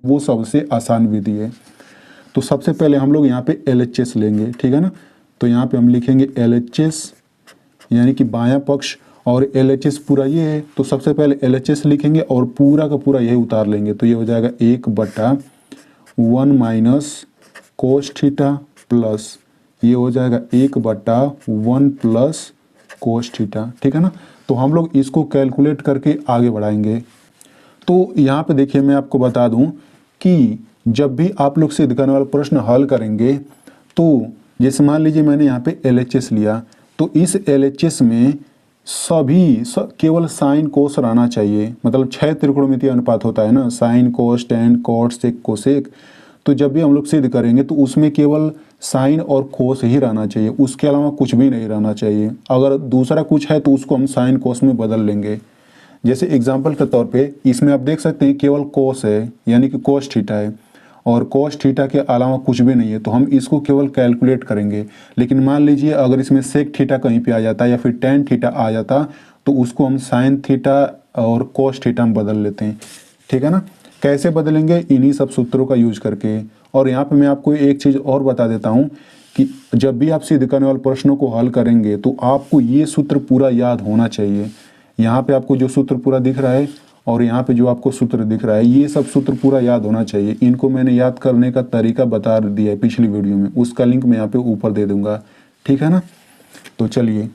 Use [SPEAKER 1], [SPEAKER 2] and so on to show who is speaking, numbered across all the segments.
[SPEAKER 1] वो सबसे आसान विधि है। तो सबसे पहले हम लोग यहाँ पे LHS लेंगे, ठीक है ना। तो यहाँ पे हम लिखेंगे LHS यानी कि बायां पक्ष, और LHS पूरा ये है, तो सबसे पहले LHS लिखेंगे और पूरा का पूरा यही उतार लेंगे। तो ये हो जाएगा 1/1 माइनस कोस थीटा प्लस ये हो जाएगा 1/1 प्लस कोस थीटा, ठीक है ना। तो हम लोग इसको कैलकुलेट करके आगे बढ़ाएंगे। तो यहाँ पे देखिए मैं आपको बता दूं कि जब भी आप लोग सिद्ध करने वाला प्रश्न हल करेंगे तो जैसे मान लीजिए मैंने यहाँ पे LHS लिया, तो इस LHS में केवल साइन कोस रहना चाहिए। मतलब 6 त्रिकोणमितीय अनुपात होता है ना, sine cos tan cot sec cosec. तो जब भी हम लोग सिद्ध करेंगे तो उसमें केवल साइन और कोस ही रहना चाहिए, उसके अलावा कुछ भी नहीं रहना चाहिए। अगर दूसरा कुछ है तो उसको हम साइन कोस में बदल लेंगे। जैसे एग्जाम्पल के तौर पे इसमें आप देख सकते हैं केवल कोस है यानी कि कोस थीटा है, और कोस थीटा के अलावा कुछ भी नहीं है, तो हम इसको केवल कैलकुलेट करेंगे। लेकिन मान लीजिए अगर इसमें सेक थीटा कहीं पे आ जाता या फिर टेन थीटा आ जाता तो उसको हम साइन थीटा और कोस थीटा में बदल लेते हैं, ठीक है ना। कैसे बदलेंगे? इन्हीं सब सूत्रों का यूज करके। और यहाँ पे मैं आपको एक चीज़ और बता देता हूँ कि जब भी आप सिद्ध करने वाले प्रश्नों को हल करेंगे तो आपको ये सूत्र पूरा याद होना चाहिए। यहाँ पे आपको जो सूत्र पूरा दिख रहा है और यहाँ पे जो आपको सूत्र दिख रहा है, ये सब सूत्र पूरा याद होना चाहिए। इनको मैंने याद करने का तरीका बता दिया है पिछली वीडियो में, उसका लिंक मैं यहाँ पे ऊपर दे दूंगा, ठीक है ना। तो चलिए,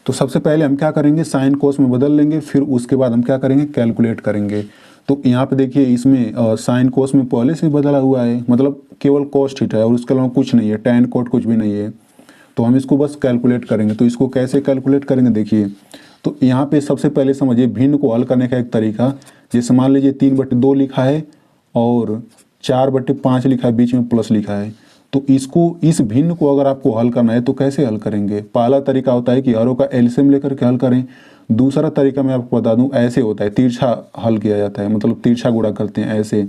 [SPEAKER 1] तो सबसे पहले हम क्या करेंगे, साइन कोस में बदल लेंगे, फिर उसके बाद हम क्या करेंगे, कैलकुलेट करेंगे। तो यहाँ पे देखिए इसमें साइन कोस में पहले से बदला हुआ है, मतलब केवल कोस थीटा है और उसके अलावा कुछ नहीं है, टेन कोट कुछ भी नहीं है। तो हम इसको बस कैलकुलेट करेंगे। तो इसको कैसे कैलकुलेट करेंगे देखिए, तो यहाँ पे सबसे पहले समझिए भिन्न को हल करने का एक तरीका। जैसे मान लीजिए 3/2 लिखा है और 4/5 लिखा है, बीच में प्लस लिखा है। तो इसको, इस भिन्न को अगर आपको हल करना है तो कैसे हल करेंगे? पहला तरीका होता है कि हरों का एलसीएम लेकर के हल करें। दूसरा तरीका मैं आपको बता दूं, ऐसे होता है, तिरछा हल किया जाता है, मतलब तिरछा गुणा करते हैं ऐसे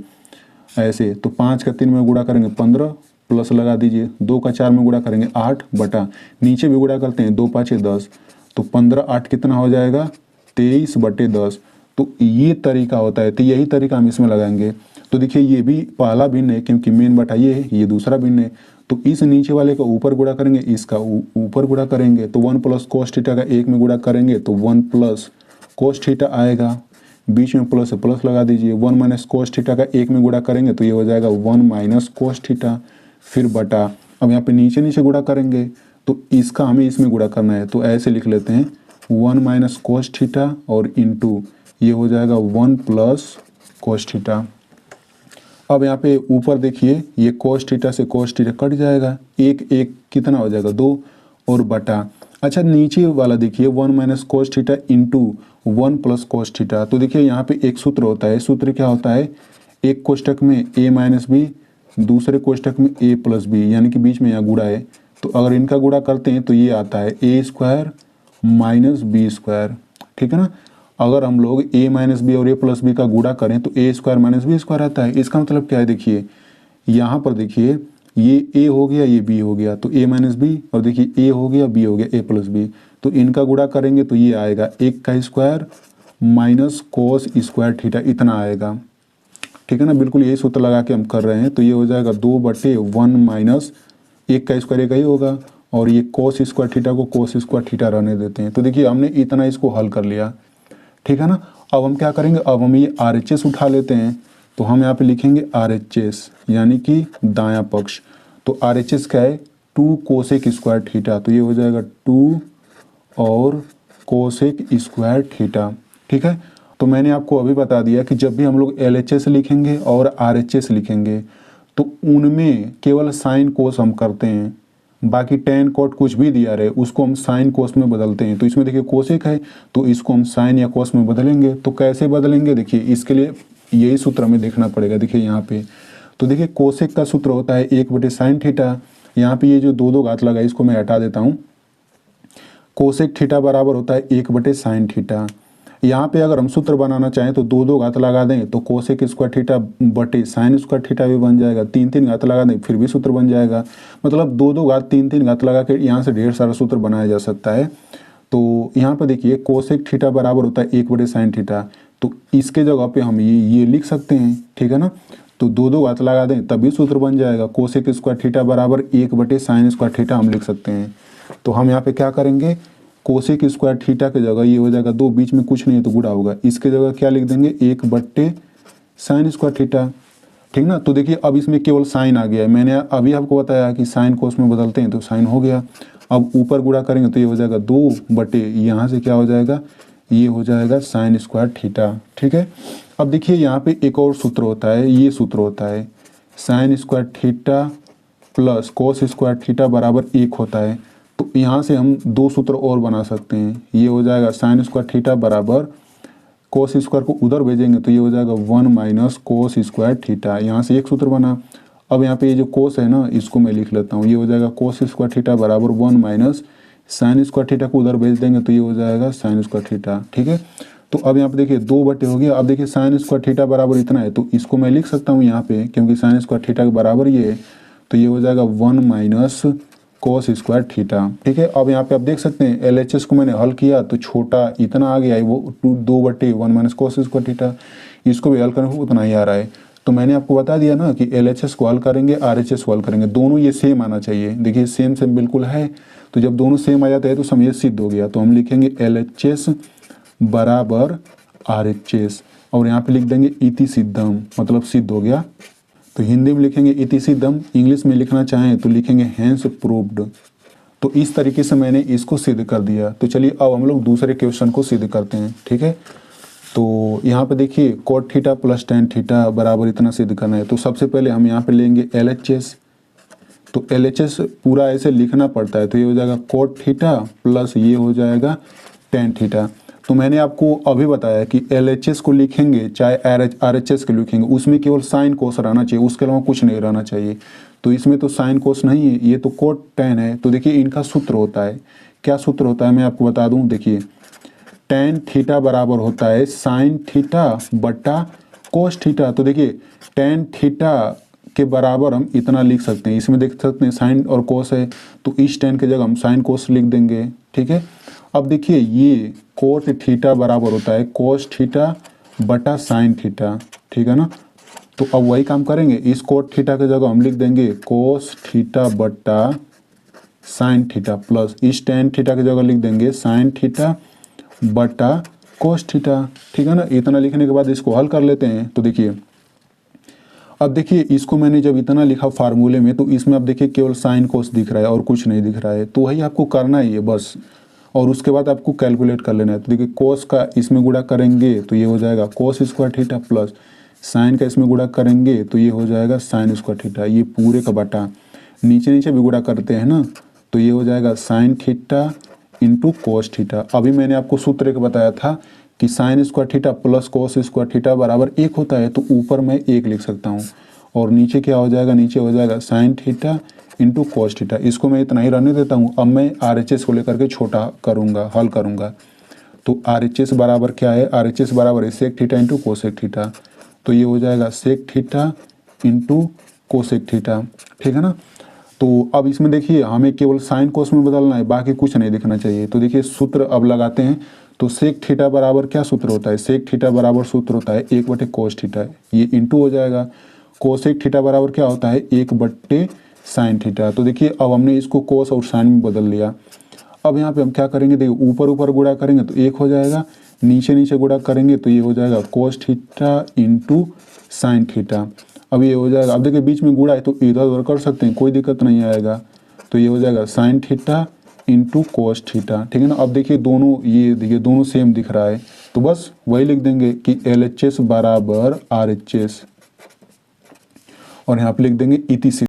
[SPEAKER 1] ऐसे। तो 5 का 3 में गुणा करेंगे 15, प्लस लगा दीजिए, 2 का 4 में गुणा करेंगे 8 बटा, नीचे भी गुणा करते हैं, 2 5 10, तो 15 8 कितना हो जाएगा, 23/10। तो ये तरीका होता है, तो यही तरीका हम इसमें लगाएंगे। तो देखिए ये भी पहला भिन्न है क्योंकि मेन बटा ये है, ये दूसरा भिन्न है। तो इस नीचे वाले का ऊपर गुणा करेंगे, इसका ऊपर गुणा करेंगे, तो 1 प्लस कोस थीटा का 1 में गुणा करेंगे तो 1 प्लस कोस थीटा आएगा, बीच में प्लस है प्लस लगा दीजिए, 1 माइनस कोस थीटा का 1 में गुणा करेंगे तो ये हो जाएगा 1 माइनस कोस थीटा, फिर बटा। अब यहाँ पे नीचे नीचे गुणा करेंगे तो इसका हमें इसमें गुणा करना है, तो ऐसे लिख लेते हैं 1 माइनस कोस थीटा और इंटू ये हो जाएगा 1 प्लस कोस थीटा। अब यहाँ पे ऊपर देखिए ये कोस थीटा से कोस थीटा कट जाएगा, एक एक कितना हो जाएगा 2 और बटा। अच्छा नीचे वाला देखिए 1 minus cos theta into 1 plus cos theta. तो देखिए यहाँ पे एक सूत्र होता है, सूत्र क्या होता है, एक कोष्टक में a माइनस बी, दूसरे कोष्टक में a प्लस बी, यानी कि बीच में यहाँ गुणा है। तो अगर इनका गुणा करते हैं तो ये आता है a square minus b square, ठीक है ना। अगर हम लोग a माइनस बी और a प्लस बी का गुणा करें तो a square minus b square आता है। इसका मतलब क्या है, देखिए यहाँ पर देखिए ये a हो गया, ये b हो गया, तो a माइनस बी, और देखिए a हो गया, b हो गया, a प्लस बी। तो इनका गुणा करेंगे तो ये आएगा 1 का square minus cos square theta, इतना आएगा, ठीक है ना। बिल्कुल यही सूत्र लगा के हम कर रहे हैं। तो ये हो जाएगा 2/1 माइनस 1 का स्क्वायर 1 ही होगा, और ये कोस स्क्वायर थीटा को कोस स्क्वायर थीटा रहने देते हैं। तो देखिए हमने इतना इसको हल कर लिया, ठीक है ना। अब हम क्या करेंगे, अब हम ये RHS उठा लेते हैं। तो हम यहाँ पे लिखेंगे RHS यानी कि दायां पक्ष। तो RHS क्या है, 2 कोसेक स्क्वायर थीटा, तो ये हो जाएगा 2 और कोसेक स्क्वायर थीटा, ठीक है। तो मैंने आपको अभी बता दिया कि जब भी हम लोग LHS लिखेंगे और RHS लिखेंगे तो उनमें केवल साइन कोस हम करते हैं, बाकी टेन कोट कुछ भी दिया रहे उसको हम साइन कोस में बदलते हैं। तो इसमें देखिए कोसेक है तो इसको हम साइन या कोस में बदलेंगे। तो कैसे बदलेंगे, देखिए इसके लिए यही सूत्र हमें देखना पड़ेगा। देखिए यहाँ पे तो देखिए कोसेक का सूत्र होता है 1/sin थीटा। यहाँ पे ये जो 2 घात लगा इसको मैं हटा देता हूँ। कोसेक थीटा बराबर होता है 1/sin थीटा। यहाँ पे अगर हम सूत्र बनाना चाहें तो 2 घात लगा दें तो कोसेक स्क्वायर थीटा बटे साइन स्क्वायर थीटा भी बन जाएगा, 3 घात लगा दें फिर भी सूत्र बन जाएगा। मतलब 2 घात 3 घात लगा के यहाँ से ढेर सारा सूत्र बनाया जा सकता है। तो यहाँ पर देखिए कोसेक थीटा बराबर होता है 1/sin थीटा, तो इसके जगह पे हम ये लिख सकते हैं, ठीक है ना। तो दो दो घात लगा दें तभी सूत्र बन जाएगा, कोसेक स्क्वायर थीटा बराबर 1/sin स्क्वायर थीटा हम लिख सकते हैं। तो हम यहाँ पे क्या करेंगे, कोसेक स्क्वायर थीटा की जगह ये हो जाएगा 2, बीच में कुछ नहीं है तो गुणा होगा, इसके जगह क्या लिख देंगे 1/sin स्क्वायर थीटा, ठीक ना। तो देखिए अब इसमें केवल साइन आ गया है, मैंने अभी आपको बताया कि साइन कोस में बदलते हैं तो साइन हो गया। अब ऊपर गुणा करेंगे तो ये हो जाएगा 2/, यहाँ से क्या हो जाएगा, ये हो जाएगा sin स्क्वायर थीटा, ठीक है। अब देखिए यहाँ पे एक और सूत्र होता है, ये सूत्र होता है sin square theta plus cos square theta बराबर 1 होता है। तो यहाँ से हम दो सूत्र और बना सकते हैं, ये हो जाएगा sin स्क्वायर थीटा बराबर कोस स्क्वायर को उधर भेजेंगे तो ये हो जाएगा 1 माइनस कोस स्क्वायर थीटा, यहाँ से एक सूत्र बना। अब यहाँ पे ये जो कोस है ना इसको मैं लिख लेता हूँ, ये हो जाएगा कोस स्क्वायर थीटा बराबर 1 माइनस साइन स्क्वायर थीटा को उधर भेज देंगे तो ये हो जाएगा साइन स्क्वायर थीटा, ठीक है। तो अब यहाँ पे देखिए 2/, हो गया। अब देखिए साइन स्क्वायर थीटा बराबर इतना है तो इसको मैं लिख सकता हूँ यहाँ पे, क्योंकि साइन स्क्वायर थीटा के बराबर ये है, तो ये हो जाएगा 1 माइनस कोस स्क्वायर थीटा, ठीक है। अब यहाँ पे आप देख सकते हैं LHS को मैंने हल किया तो छोटा इतना आ गया है, वो 2/1 माइनस कोस स्क्वायर थीटा, इसको भी हल करने को उतना ही आ रहा है। तो मैंने आपको बता दिया ना कि LHS को हल करेंगे, RHS को हल करेंगे, दोनों ये सेम आना चाहिए। देखिए सेम सेम बिल्कुल है, तो जब दोनों सेम आ जाते हैं तो समय सिद्ध हो गया। तो हम लिखेंगे LHS बराबर RHS और यहाँ पे लिख देंगे इति सिद्धम, मतलब सिद्ध हो गया। तो हिंदी में लिखेंगे इति सिद्धम, इंग्लिश में लिखना चाहें तो लिखेंगे हैंस प्रूव्ड। तो इस तरीके से मैंने इसको सिद्ध कर दिया। तो चलिए अब हम लोग दूसरे क्वेश्चन को सिद्ध करते हैं, ठीक है। तो यहाँ पे देखिए cot theta plus tan theta बराबर इतना सिद्ध करना है। तो सबसे पहले हम यहाँ पे लेंगे LHS, तो LHS पूरा ऐसे लिखना पड़ता है, तो ये हो जाएगा कोट थीटा प्लस ये हो जाएगा टेन थीटा। तो मैंने आपको अभी बताया कि LHS को लिखेंगे चाहे RHS को लिखेंगे, उसमें केवल साइन कोस रहना चाहिए, उसके अलावा कुछ नहीं रहना चाहिए। तो इसमें तो साइन कोस नहीं है, ये तो कोट टेन है। तो देखिए इनका सूत्र होता है, क्या सूत्र होता है मैं आपको बता दूं। देखिए टेन थीटा बराबर होता है साइन थीटा बटा कोस थीटा। तो देखिए टेन थीटा के बराबर हम इतना लिख सकते हैं, इसमें देख सकते हैं साइन और कोस है, तो इस टेन के जगह हम साइन कोस लिख देंगे, ठीक है। अब देखिए ये कोट थीटा बराबर होता है कोस थीटा बटा साइन थीटा, ठीक है ना। तो अब वही काम करेंगे, इस कोट थीटा के जगह हम लिख देंगे कोस थीटा बटा साइन थीटा प्लस इस टेन थीटा की जगह लिख देंगे साइन थीटा बटा कोस थीटा, ठीक है ना। इतना लिखने के बाद इसको हल कर लेते हैं। तो देखिए अब देखिए इसको मैंने जब इतना लिखा फार्मूले में, तो इसमें अब देखिए केवल साइन कोस दिख रहा है और कुछ नहीं दिख रहा है। तो वही आपको करना ही है बस, और उसके बाद आपको कैलकुलेट कर लेना है। तो देखिए कोस का इसमें गुणा करेंगे तो ये हो जाएगा cos square theta plus sign का इसमें गुणा करेंगे तो ये हो जाएगा साइन स्क्वायर थीटा, ये पूरे का बटा, नीचे नीचे भी गुणा करते हैं ना, तो ये हो जाएगा sine theta into cos theta. अभी मैंने आपको सूत्र एक बताया था कि sine square theta plus cos square theta बराबर 1 होता है, तो ऊपर मैं 1 लिख सकता हूँ और नीचे क्या हो जाएगा, नीचे हो जाएगा sine theta into cos theta. इसको मैं इतना ही रहने देता हूँ। अब मैं RHS को लेकर के छोटा करूँगा, हल करूँगा। तो RHS बराबर क्या है, RHS बराबर है sec theta into cosec theta, तो ये हो जाएगा sec theta into cosec theta, ठीक है ना। तो अब इसमें देखिए हमें केवल साइन कोस में बदलना है, बाकी कुछ नहीं दिखना चाहिए। तो देखिए सूत्र अब लगाते हैं। तो सेक थीटा बराबर क्या सूत्र होता है, सेक थीटा बराबर सूत्र होता है 1 कोस थीटा, ये इंटू हो जाएगा। कोसेक थीटा बराबर क्या होता है 1 साइन थीटा। तो देखिए अब हमने इसको कोस और साइन में बदल लिया। अब यहाँ पे हम क्या करेंगे, देखिए ऊपर ऊपर गुणा करेंगे तो 1 हो जाएगा, नीचे नीचे गुणा करेंगे तो ये हो जाएगा cos theta into sine theta. अब ये हो जाएगा, अब देखिए बीच में गुणा है तो इधर उधर कर सकते हैं, कोई दिक्कत नहीं आएगा। तो ये हो जाएगा sine theta into cos theta, ठीक है ना। अब देखिए दोनों, ये देखिए दोनों सेम दिख रहा है, तो बस वही लिख देंगे कि LHS बराबर RHS और यहाँ पे लिख देंगे इति